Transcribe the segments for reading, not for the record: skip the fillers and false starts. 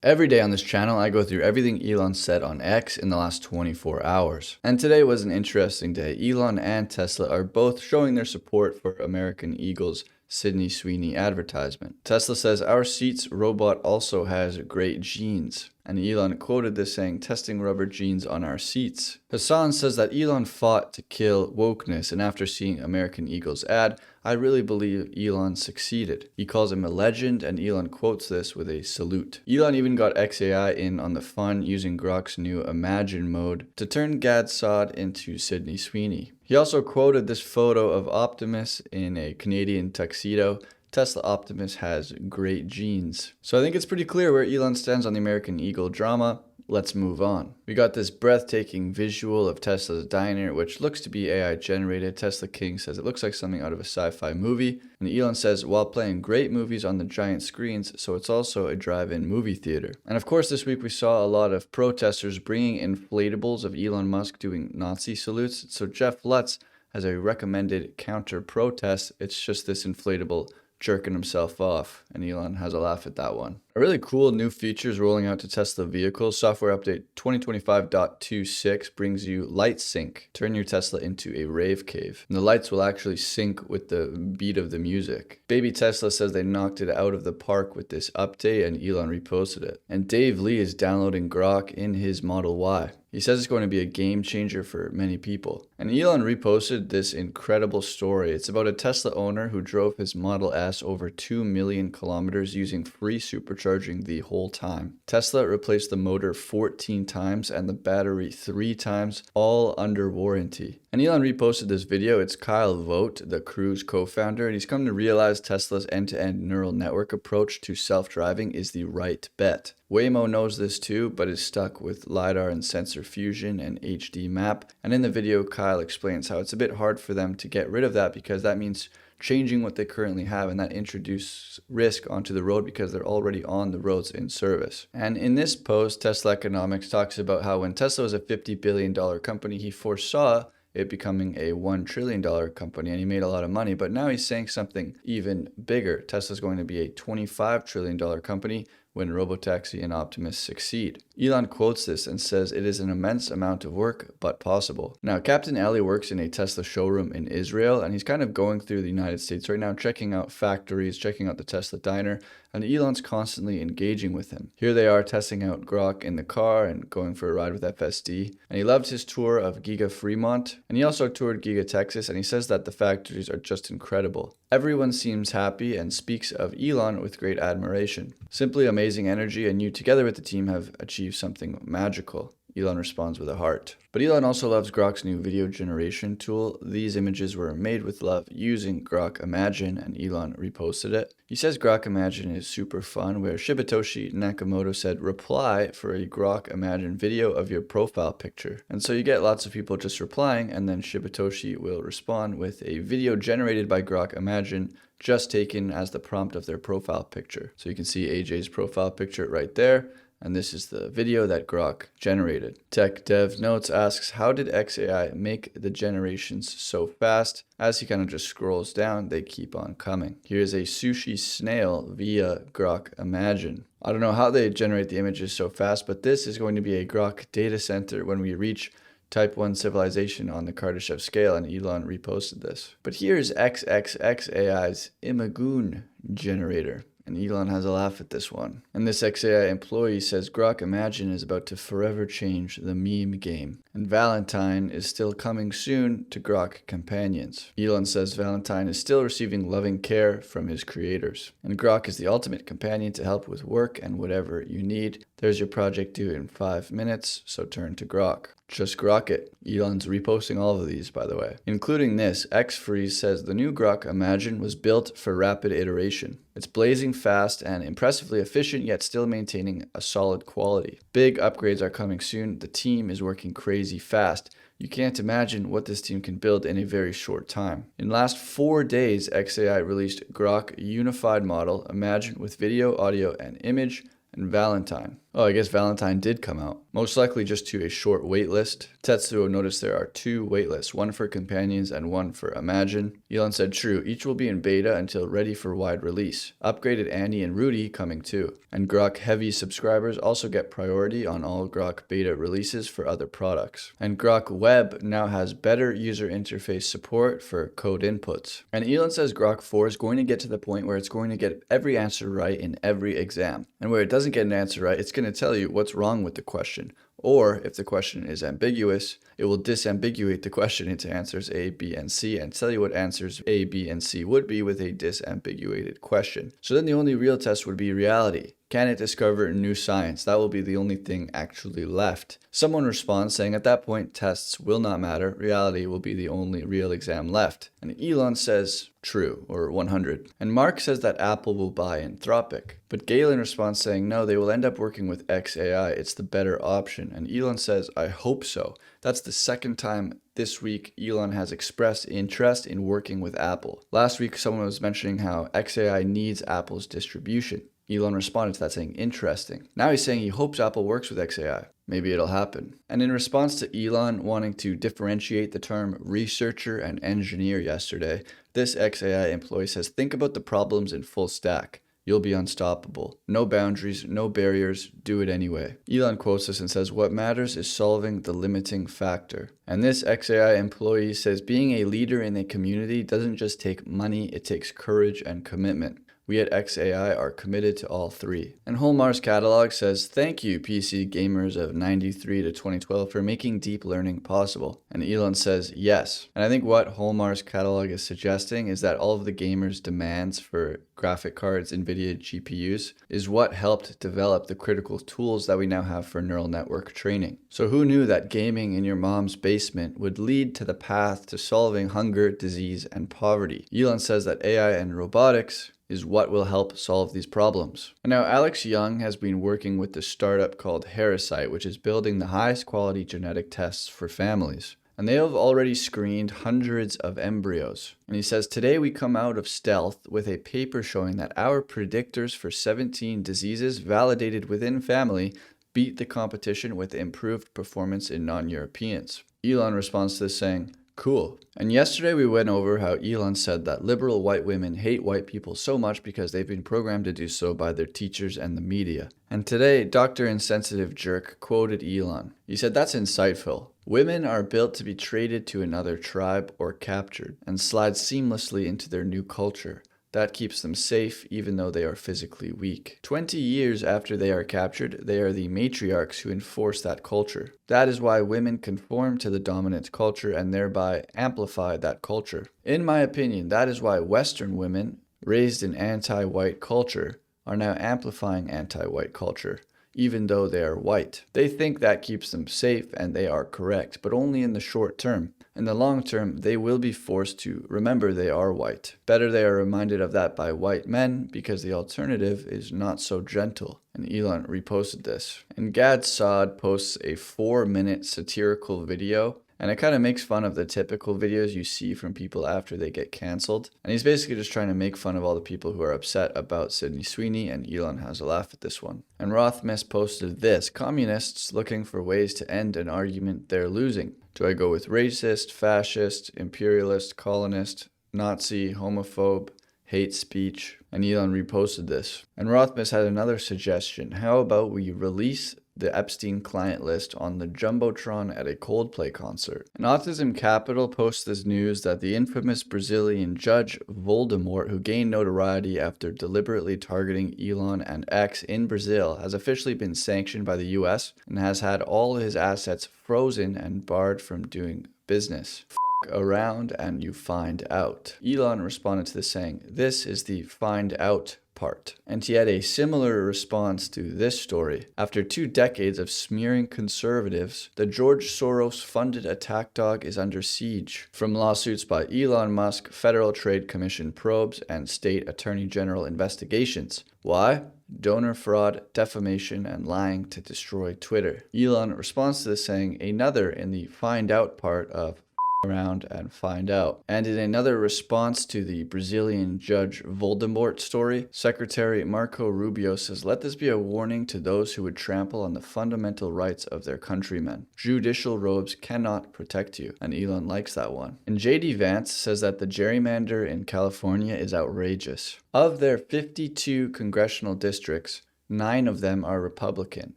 Every day on this channel, I go through everything Elon said on X in the last 24 hours. And today was an interesting day. Elon and Tesla are both showing their support for American Eagle's Sydney Sweeney advertisement. Tesla says, "Our seats robot also has great genes." And Elon quoted this saying, "Testing rubber genes on our seats." Hassan says that Elon fought to kill wokeness, and after seeing American Eagle's ad, I really believe Elon succeeded. He calls him a legend, and Elon quotes this with a salute. Elon even got XAI in on the fun using Grock's new Imagine mode to turn Gad Saad into Sydney Sweeney. He also quoted this photo of Optimus in a Canadian tuxedo. Tesla Optimus has great genes. So I think it's pretty clear where Elon stands on the American Eagle drama. Let's move on. We got this breathtaking visual of Tesla's diner, which looks to be AI generated. Tesla King says it looks like something out of a sci-fi movie. And Elon says, while playing great movies on the giant screens, so it's also a drive-in movie theater. And of course, this week we saw a lot of protesters bringing inflatables of Elon Musk doing Nazi salutes. So Jeff Lutz has a recommended counter-protest. It's just this inflatable jerking himself off, and Elon has a laugh at that one. A really cool new feature is rolling out to Tesla vehicles. Software update 2025.26 brings you light sync. Turn your Tesla into a rave cave, and the lights will actually sync with the beat of the music. Baby Tesla says they knocked it out of the park with this update, and Elon reposted it. And Dave Lee is downloading Grock in his Model Y. He says it's going to be a game changer for many people. And Elon reposted this incredible story. It's about a Tesla owner who drove his Model S over 2 million kilometers using free supercharging the whole time. Tesla replaced the motor 14 times and the battery 3 times, all under warranty. And Elon reposted this video. It's Kyle Vogt, the Cruise co-founder, and he's come to realize Tesla's end-to-end neural network approach to self-driving is the right bet. Waymo knows this too, but is stuck with LiDAR and sensor fusion and HD map. And in the video, Kyle explains how it's a bit hard for them to get rid of that because that means changing what they currently have, and that introduces risk onto the road because they're already on the roads in service. And in this post, Tesla Economics talks about how when Tesla was a $50 billion company, he foresaw it becoming a $1 trillion company, and he made a lot of money. But now he's saying something even bigger. Tesla's going to be a $25 trillion company when Robotaxi and Optimus succeed. Elon quotes this and says it is an immense amount of work, but possible. Now, Captain Ali works in a Tesla showroom in Israel, and he's kind of going through the United States right now, checking out factories, checking out the Tesla diner, and Elon's constantly engaging with him. Here they are testing out Grock in the car and going for a ride with FSD. And he loved his tour of Giga Fremont, and he also toured Giga Texas, and he says that the factories are just incredible. Everyone seems happy and speaks of Elon with great admiration. Simply amazing energy, and you together with the team have achieved something magical. Elon responds with a heart. But Elon also loves Grock's new video generation tool. These images were made with love using Grock Imagine, and Elon reposted it. He says Grock Imagine is super fun, where Shibatoshi Nakamoto said, "Reply for a Grock Imagine video of your profile picture." And so you get lots of people just replying, and then Shibatoshi will respond with a video generated by Grock Imagine, just taken as the prompt of their profile picture. So you can see AJ's profile picture right there. And this is the video that Grock generated. Tech Dev Notes asks, how did XAI make the generations so fast? As he kind of just scrolls down, they keep on coming. Here's a sushi snail via Grock Imagine. I don't know how they generate the images so fast, but this is going to be a Grock data center when we reach Type 1 civilization on the Kardashev scale, and Elon reposted this. But here's XXXAI's Imagoon generator. And Elon has a laugh at this one. And this XAI employee says Grock Imagine is about to forever change the meme game. And Valentine is still coming soon to Grock Companions. Elon says Valentine is still receiving loving care from his creators. And Grock is the ultimate companion to help with work and whatever you need. There's your project due in 5 minutes, so turn to Grock. Just Grock it. Elon's reposting all of these, by the way. Including this, XFreeze says the new Grock Imagine was built for rapid iteration. It's blazing fast and impressively efficient, yet still maintaining a solid quality. Big upgrades are coming soon. The team is working crazy fast. You can't imagine what this team can build in a very short time. In the last 4 days, XAI released Grock Unified Model, Imagine with video, audio, and image, and Valentine. Oh, I guess Valentine did come out. Most likely just to a short waitlist. Tetsuo noticed there are 2 waitlists, one for Companions and one for Imagine. Elon said true, each will be in beta until ready for wide release. Upgraded Annie and Rudy coming too. And Grock Heavy subscribers also get priority on all Grock beta releases for other products. And Grock Web now has better user interface support for code inputs. And Elon says Grock 4 is going to get to the point where it's going to get every answer right in every exam. And where it doesn't get an answer right, it's going to tell you what's wrong with the question. Or if the question is ambiguous, it will disambiguate the question into answers A, B, and C and tell you what answers A, B, and C would be with a disambiguated question. So then the only real test would be reality. Can it discover new science? That will be the only thing actually left. Someone responds saying at that point tests will not matter, reality will be the only real exam left. And Elon says true, or 100. And Mark says that Apple will buy Anthropic. But Galen responds saying no, they will end up working with XAI, it's the better option. And Elon says I hope so. That's the second time this week Elon has expressed interest in working with Apple. Last week someone was mentioning how XAI needs Apple's distribution. Elon responded to that saying, interesting. Now he's saying he hopes Apple works with XAI. Maybe it'll happen. And in response to Elon wanting to differentiate the term researcher and engineer yesterday, this XAI employee says, think about the problems in full stack. You'll be unstoppable. No boundaries, no barriers, do it anyway. Elon quotes this and says, what matters is solving the limiting factor. And this XAI employee says, being a leader in a community doesn't just take money, it takes courage and commitment. We at XAI are committed to all 3. And Holmar's catalog says, thank you PC gamers of 93 to 2012 for making deep learning possible. And Elon says, yes. And I think what Holmar's catalog is suggesting is that all of the gamers' demands for graphic cards, NVIDIA GPUs, is what helped develop the critical tools that we now have for neural network training. So who knew that gaming in your mom's basement would lead to the path to solving hunger, disease, and poverty? Elon says that AI and robotics is what will help solve these problems. And now Alex Young has been working with the startup called Heresight, which is building the highest quality genetic tests for families. And they have already screened hundreds of embryos. And he says, today we come out of stealth with a paper showing that our predictors for 17 diseases validated within family beat the competition with improved performance in non-Europeans. Elon responds to this saying, cool. And yesterday we went over how Elon said that liberal white women hate white people so much because they've been programmed to do so by their teachers and the media. And today, Dr. Insensitive Jerk quoted Elon. He said, that's insightful. Women are built to be traded to another tribe or captured and slide seamlessly into their new culture. That keeps them safe even though they are physically weak. 20 years after they are captured, they are the matriarchs who enforce that culture. That is why women conform to the dominant culture and thereby amplify that culture. In my opinion, that is why Western women, raised in anti-white culture, are now amplifying anti-white culture, even though they are white. They think that keeps them safe and they are correct, but only in the short term. In the long term, they will be forced to remember they are white. Better they are reminded of that by white men because the alternative is not so gentle. And Elon reposted this. And Gad Saad posts a 4-minute satirical video. And it kind of makes fun of the typical videos you see from people after they get canceled. And he's basically just trying to make fun of all the people who are upset about Sydney Sweeney, and Elon has a laugh at this one. And Rothmis posted this: communists looking for ways to end an argument they're losing. Do I go with racist, fascist, imperialist, colonist, Nazi, homophobe, hate speech? And Elon reposted this. And Rothmis had another suggestion. How about we release the Epstein client list on the Jumbotron at a Coldplay concert? And Autism Capital posts this news that the infamous Brazilian judge Voldemort, who gained notoriety after deliberately targeting Elon and X in Brazil, has officially been sanctioned by the US and has had all his assets frozen and barred from doing business. Around and you find out. Elon responded to this saying, this is the find out part. And he had a similar response to this story. After 2 decades of smearing conservatives, the George Soros-funded attack dog is under siege from lawsuits by Elon Musk, Federal Trade Commission probes, and state attorney general investigations. Why? Donor fraud, defamation, and lying to destroy Twitter. Elon responds to this saying, another in the find out part of around and find out. And in another response to the Brazilian judge Voldemort story, Secretary Marco Rubio says, "Let this be a warning to those who would trample on the fundamental rights of their countrymen. Judicial robes cannot protect you." And Elon likes that one. And JD Vance says that the gerrymander in California is outrageous. Of their 52 congressional districts, 9 of them are Republican.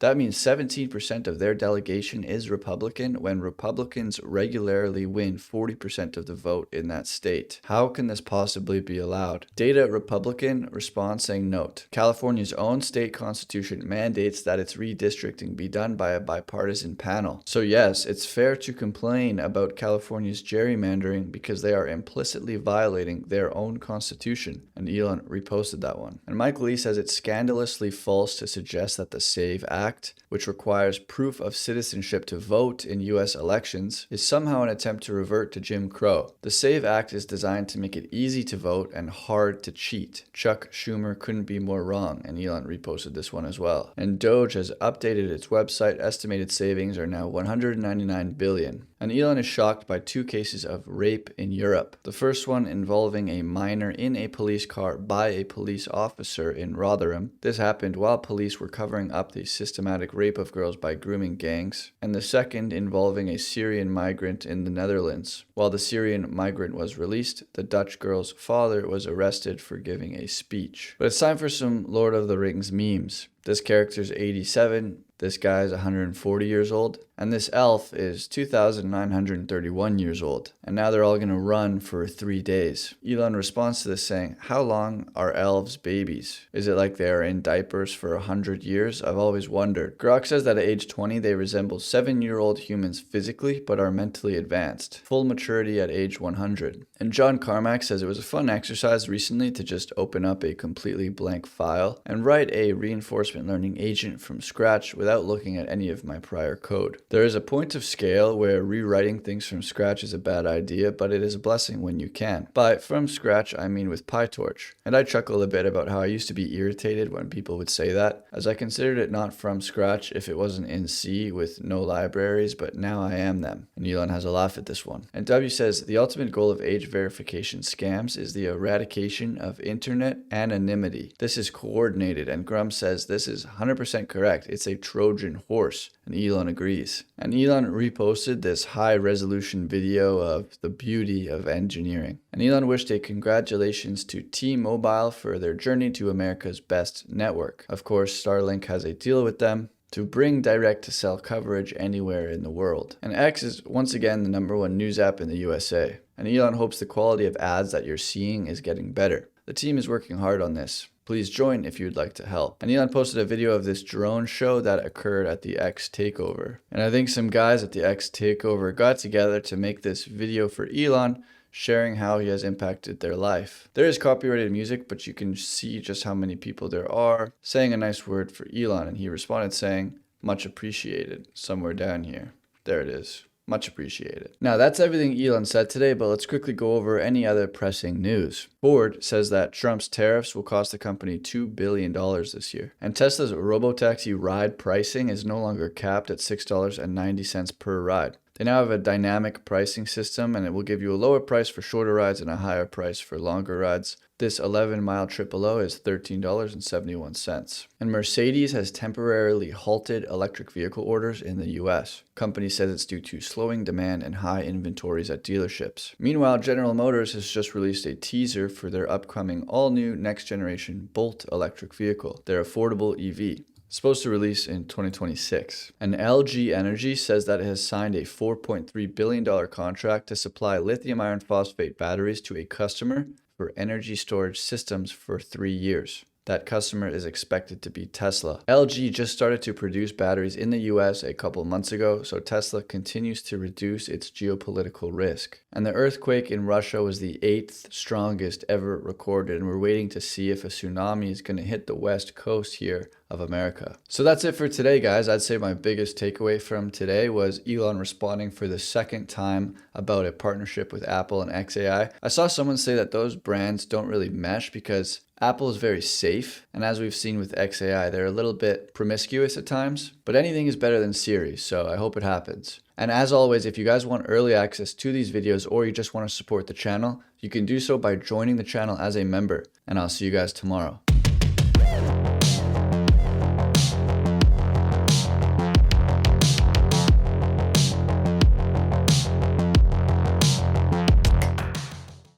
That means 17% of their delegation is Republican when Republicans regularly win 40% of the vote in that state. How can this possibly be allowed? Data Republican response saying, note, California's own state constitution mandates that its redistricting be done by a bipartisan panel. So yes, it's fair to complain about California's gerrymandering because they are implicitly violating their own constitution. And Elon reposted that one. And Mike Lee says it's scandalously false to suggest that the SAVE Act, which requires proof of citizenship to vote in U.S. elections, is somehow an attempt to revert to Jim Crow. The SAVE Act is designed to make it easy to vote and hard to cheat. Chuck Schumer couldn't be more wrong, and Elon reposted this one as well. And Doge has updated its website. Estimated savings are now $199 billion. And Elon is shocked by 2 cases of rape in Europe. The first one involving a minor in a police car by a police officer in Rotherham. This happened while police were covering up the systematic rape of girls by grooming gangs. And the second involving a Syrian migrant in the Netherlands. While the Syrian migrant was released, the Dutch girl's father was arrested for giving a speech. But it's time for some Lord of the Rings memes. This character's 87, this guy's 140 years old, and this elf is 2,931 years old. And now they're all going to run for 3 days. Elon responds to this saying, "How long are elves babies? Is it like they are in diapers for 100 years? I've always wondered." Grock says that at age 20 they resemble 7-year-old humans physically but are mentally advanced. Full maturity at age 100. And John Carmack says it was a fun exercise recently to just open up a completely blank file and write a reinforcement learning agent from scratch without looking at any of my prior code. There is a point of scale where rewriting things from scratch is a bad idea, but it is a blessing when you can. By from scratch, I mean with PyTorch. And I chuckle a bit about how I used to be irritated when people would say that, as I considered it not from scratch if it wasn't in C with no libraries, but now I am them. And Elon has a laugh at this one. And W says, the ultimate goal of age verification scams is the eradication of internet anonymity. This is coordinated, and Grum says this is 100% correct. It's a Trojan horse. And Elon agrees. And Elon reposted this high-resolution video of the beauty of engineering. And Elon wished a congratulations to T-Mobile for their journey to America's best network. Of course, Starlink has a deal with them to bring direct-to-cell coverage anywhere in the world. And X is once again the #1 news app in the USA. And Elon hopes the quality of ads that you're seeing is getting better. The team is working hard on this. Please join if you'd like to help. And Elon posted a video of this drone show that occurred at the X Takeover. And I think some guys at the X Takeover got together to make this video for Elon, sharing how he has impacted their life. There is copyrighted music, but you can see just how many people there are saying a nice word for Elon. And he responded saying, "Much appreciated," somewhere down here. There it is. Much appreciated. Now that's everything Elon said today, but let's quickly go over any other pressing news. Ford says that Trump's tariffs will cost the company $2 billion this year. And Tesla's robotaxi ride pricing is no longer capped at $6.90 per ride. They now have a dynamic pricing system, and it will give you a lower price for shorter rides and a higher price for longer rides. This 11-mile trip below is $13.71. And Mercedes has temporarily halted electric vehicle orders in the US. Company says it's due to slowing demand and high inventories at dealerships. Meanwhile, General Motors has just released a teaser for their upcoming all-new next-generation Bolt electric vehicle, their affordable EV. Supposed to release in 2026. And LG Energy says that it has signed a $4.3 billion contract to supply lithium iron phosphate batteries to a customer for energy storage systems for 3 years. That customer is expected to be Tesla. LG just started to produce batteries in the US a couple months ago, so Tesla continues to reduce its geopolitical risk. And the earthquake in Russia was the 8th strongest ever recorded, and we're waiting to see if a tsunami is going to hit the west coast here of America. So that's it for today, guys. I'd say my biggest takeaway from today was Elon responding for the second time about a partnership with Apple and XAI. I saw someone say that those brands don't really mesh because Apple is very safe, and as we've seen with XAI, they're a little bit promiscuous at times, but anything is better than Siri, so I hope it happens. And as always, if you guys want early access to these videos or you just want to support the channel, you can do so by joining the channel as a member. And I'll see you guys tomorrow.